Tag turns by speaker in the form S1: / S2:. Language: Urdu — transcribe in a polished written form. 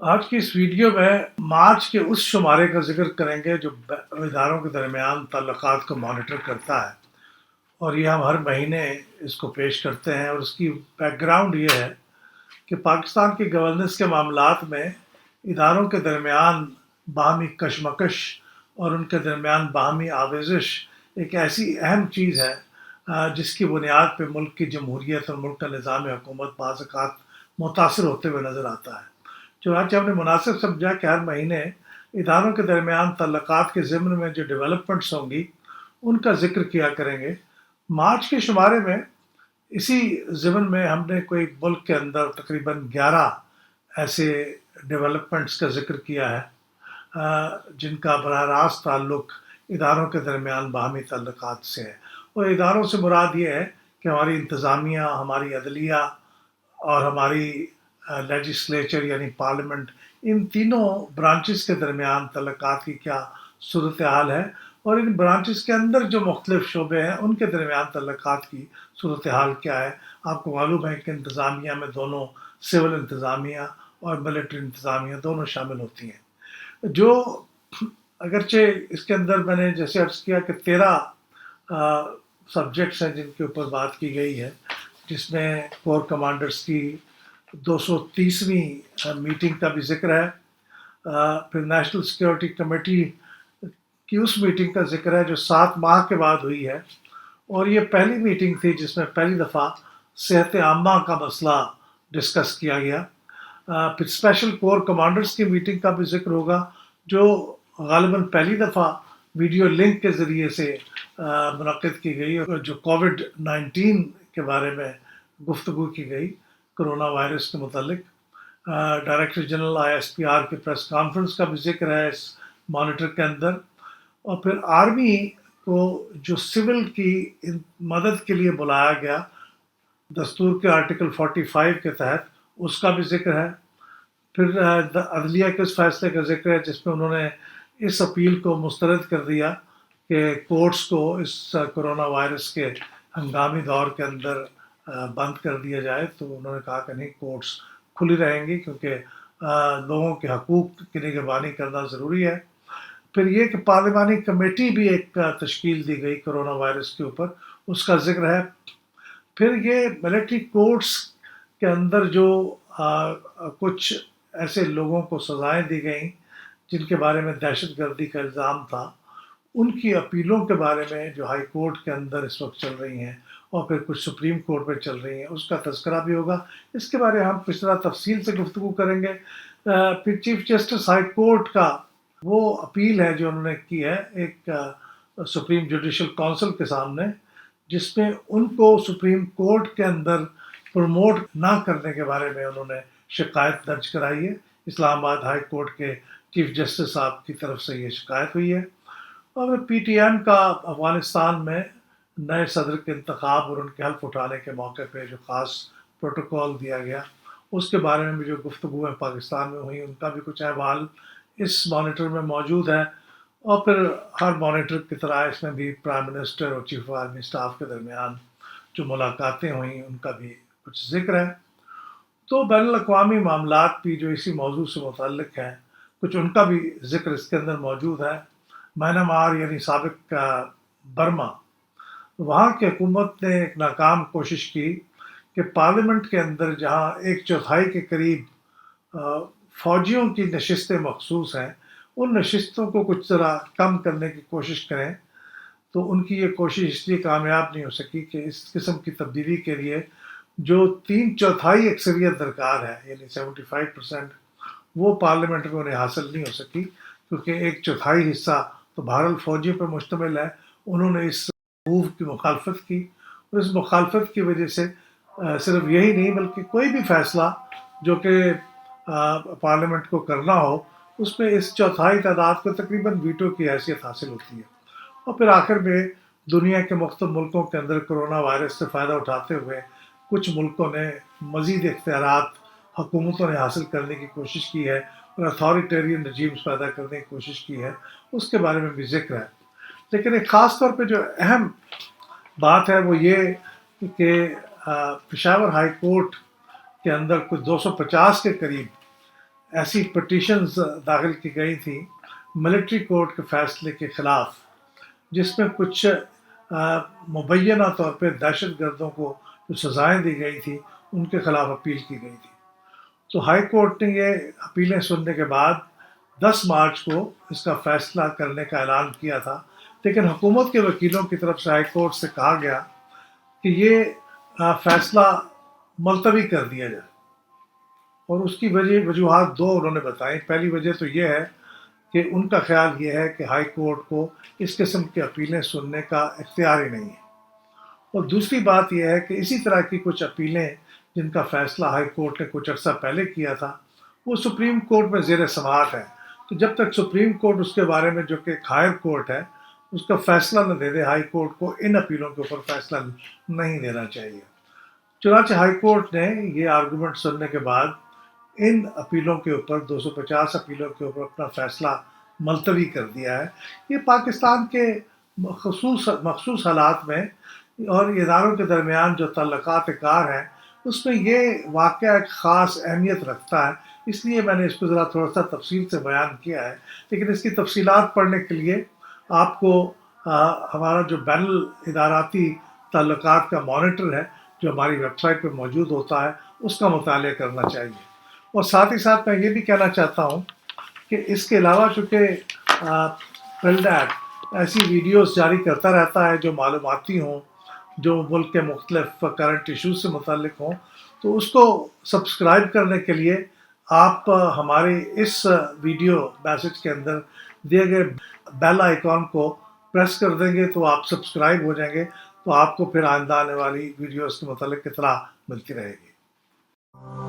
S1: آج کی اس ویڈیو میں مارچ کے اس شمارے کا ذکر کریں گے جو اداروں کے درمیان تعلقات کو مانیٹر کرتا ہے، اور یہ ہم ہر مہینے اس کو پیش کرتے ہیں۔ اور اس کی بیک گراؤنڈ یہ ہے کہ پاکستان کی گورننس کے معاملات میں اداروں کے درمیان باہمی کشمکش اور ان کے درمیان باہمی آویزش ایک ایسی اہم چیز ہے جس کی بنیاد پہ ملک کی جمہوریت اور ملک کا نظام حکومت بعض اوقات متاثر ہوتے ہوئے نظر آتا ہے۔ چنانچہ ہم نے مناسب سمجھا کہ ہر مہینے اداروں کے درمیان تعلقات کے ضمن میں جو ڈیولپمنٹس ہوں گی ان کا ذکر کیا کریں گے۔ مارچ کے شمارے میں اسی ضمن میں ہم نے کوئی ملک کے اندر تقریباً 11 ایسے ڈیولپمنٹس کا ذکر کیا ہے جن کا براہ راست تعلق اداروں کے درمیان باہمی تعلقات سے ہے۔ اور اداروں سے مراد یہ ہے کہ ہماری انتظامیہ، ہماری عدلیہ اور ہماری لیجسلیچر یعنی پارلیمنٹ، ان تینوں برانچز کے درمیان تعلقات کی کیا صورتحال ہے، اور ان برانچز کے اندر جو مختلف شعبے ہیں ان کے درمیان تعلقات کی صورتحال کیا ہے۔ آپ کو معلوم ہے کہ انتظامیہ میں دونوں سول انتظامیہ اور ملٹری انتظامیہ دونوں شامل ہوتی ہیں، جو اگرچہ اس کے اندر میں نے جیسے عرض کیا کہ 13 سبجیکٹس ہیں جن کے اوپر بات کی گئی ہے، جس میں کور کمانڈرز کی 230ویں میٹنگ کا بھی ذکر ہے، پھر نیشنل سیکیورٹی کمیٹی کی اس میٹنگ کا ذکر ہے جو 7 ماہ کے بعد ہوئی ہے، اور یہ پہلی میٹنگ تھی جس میں پہلی دفعہ صحت عامہ کا مسئلہ ڈسکس کیا گیا۔ پھر اسپیشل کور کمانڈرز کی میٹنگ کا بھی ذکر ہوگا جو غالباً پہلی دفعہ ویڈیو لنک کے ذریعے سے منعقد کی گئی، اور جو کووڈ-19 کے بارے میں گفتگو کی گئی، کرونا وائرس کے متعلق۔ ڈائریکٹر جنرل ISPR کی پریس کانفرنس کا بھی ذکر ہے اس مانیٹر کے اندر۔ اور پھر آرمی کو جو سول کی مدد کے لیے بلایا گیا دستور کے آرٹیکل 45 کے تحت، اس کا بھی ذکر ہے۔ پھر عدلیہ کے اس فیصلے کا ذکر ہے جس میں انہوں نے اس اپیل کو مسترد کر دیا کہ کورٹس کو اس کرونا وائرس کے ہنگامی دور کے اندر بند کر دیا جائے، تو انہوں نے کہا کہ نہیں، کورٹس کھلی رہیں گی کیونکہ لوگوں کے حقوق کی نگہبانی کرنا ضروری ہے۔ پھر یہ کہ پارلیمانی کمیٹی بھی ایک تشکیل دی گئی کرونا وائرس کے اوپر، اس کا ذکر ہے۔ پھر یہ ملٹری کورٹس کے اندر جو کچھ ایسے لوگوں کو سزائیں دی گئیں جن کے بارے میں دہشت گردی کا الزام تھا، ان کی اپیلوں کے بارے میں جو ہائی کورٹ کے اندر اس وقت چل رہی ہیں اور پھر کچھ سپریم کورٹ پہ چل رہی ہیں، اس کا تذکرہ بھی ہوگا۔ اس کے بارے میں ہم کس طرح تفصیل سے گفتگو کریں گے۔ پھر چیف جسٹس ہائی کورٹ کا وہ اپیل ہے جو انہوں نے کی ہے ایک سپریم جوڈیشل کونسل کے سامنے، جس میں ان کو سپریم کورٹ کے اندر پروموٹ نہ کرنے کے بارے میں انہوں نے شکایت درج کرائی ہے۔ اسلام آباد ہائی کورٹ کے چیف جسٹس صاحب کی طرف سے یہ شکایت ہوئی ہے۔ اور PTM کا افغانستان میں نئے صدر کے انتخاب اور ان کے حلف اٹھانے کے موقع پہ جو خاص پروٹوکول دیا گیا، اس کے بارے میں بھی جو گفتگویں پاکستان میں ہوئی، ان کا بھی کچھ احوال اس مانیٹر میں موجود ہے۔ اور پھر ہر مانیٹر کی طرح اس میں بھی پرائم منسٹر اور چیف آف آرمی اسٹاف کے درمیان جو ملاقاتیں ہوئیں ان کا بھی کچھ ذکر ہے۔ تو بین الاقوامی معاملات بھی جو اسی موضوع سے متعلق ہیں، کچھ ان کا بھی ذکر اس کے اندر موجود ہے۔ میانمار یعنی سابق برما، وہاں کی حکومت نے ایک ناکام کوشش کی کہ پارلیمنٹ کے اندر جہاں 1/4 کے قریب فوجیوں کی نشستیں مخصوص ہیں، ان نشستوں کو کچھ ذرا کم کرنے کی کوشش کریں، تو ان کی یہ کوشش اس لیے کامیاب نہیں ہو سکی کہ اس قسم کی تبدیلی کے لیے جو 3/4 اکثریت درکار ہے، یعنی 75%، وہ پارلیمنٹ میں انہیں حاصل نہیں ہو سکی، کیونکہ 1/4 حصہ تو بہرحال فوجیوں پر مشتمل ہے۔ انہوں نے اس موو کی مخالفت کی، اور اس مخالفت کی وجہ سے صرف یہی نہیں بلکہ کوئی بھی فیصلہ جو کہ پارلیمنٹ کو کرنا ہو، اس میں اس چوتھائی تعداد کو تقریباً ویٹو کی حیثیت حاصل ہوتی ہے۔ اور پھر آخر میں دنیا کے مختلف ملکوں کے اندر کرونا وائرس سے فائدہ اٹھاتے ہوئے کچھ ملکوں نے مزید اختیارات حکومتوں نے حاصل کرنے کی کوشش کی ہے اور اتھارٹیرین رجیمز پیدا کرنے کی کوشش کی ہے، اس کے بارے میں بھی ذکر ہے۔ لیکن ایک خاص طور پہ جو اہم بات ہے وہ یہ کہ پشاور ہائی کورٹ کے اندر کچھ 250 کے قریب ایسی پٹیشنز داخل کی گئی تھیں ملٹری کورٹ کے فیصلے کے خلاف، جس میں کچھ مبینہ طور پہ دہشت گردوں کو جو سزائیں دی گئی تھیں ان کے خلاف اپیل کی گئی تھی۔ تو ہائی کورٹ نے یہ اپیلیں سننے کے بعد 10 مارچ کو اس کا فیصلہ کرنے کا اعلان کیا تھا، لیکن حکومت کے وکیلوں کی طرف سے ہائی کورٹ سے کہا گیا کہ یہ فیصلہ ملتوی کر دیا جائے، اور اس کی وجوہات دو انہوں نے بتائیں۔ پہلی وجہ تو یہ ہے کہ ان کا خیال یہ ہے کہ ہائی کورٹ کو اس قسم کی اپیلیں سننے کا اختیار ہی نہیں ہے، اور دوسری بات یہ ہے کہ اسی طرح کی کچھ اپیلیں جن کا فیصلہ ہائی کورٹ نے کچھ عرصہ پہلے کیا تھا وہ سپریم کورٹ میں زیر سماعت ہے، تو جب تک سپریم کورٹ اس کے بارے میں، جو کہ ایک ہائر کورٹ ہے، اس کا فیصلہ نہ دے دے، ہائی کورٹ کو ان اپیلوں کے اوپر فیصلہ نہیں دینا چاہیے۔ چنانچہ ہائی کورٹ نے یہ آرگومنٹ سننے کے بعد ان اپیلوں کے اوپر 250 اپیلوں کے اوپر اپنا فیصلہ ملتوی کر دیا ہے۔ یہ پاکستان کے مخصوص حالات میں اور اداروں کے درمیان جو تعلقات کار ہیں اس میں یہ واقعہ ایک خاص اہمیت رکھتا ہے، اس لیے میں نے اس کو ذرا تھوڑا سا تفصیل سے بیان کیا ہے۔ لیکن اس کی تفصیلات پڑھنے کے لیے آپ کو ہمارا جو بین الاداراتی تعلقات کا مانیٹر ہے جو ہماری ویب سائٹ پہ موجود ہوتا ہے اس کا مطالعہ کرنا چاہیے۔ اور ساتھ ہی ساتھ میں یہ بھی کہنا چاہتا ہوں کہ اس کے علاوہ چونکہ پرلڈیٹ ایسی ویڈیوز جاری کرتا رہتا ہے جو معلوماتی ہوں، جو ملک کے مختلف کرنٹ ایشوز سے متعلق ہوں، تو اس کو سبسکرائب کرنے کے لیے آپ ہمارے اس ویڈیو میسج کے اندر دیے گئے بیل آئیکن کو پریس کر دیں گے تو آپ سبسکرائب ہو جائیں گے، تو آپ کو پھر آئندہ آنے والی ویڈیوز کے متعلق اطلاع ملتی رہے گی۔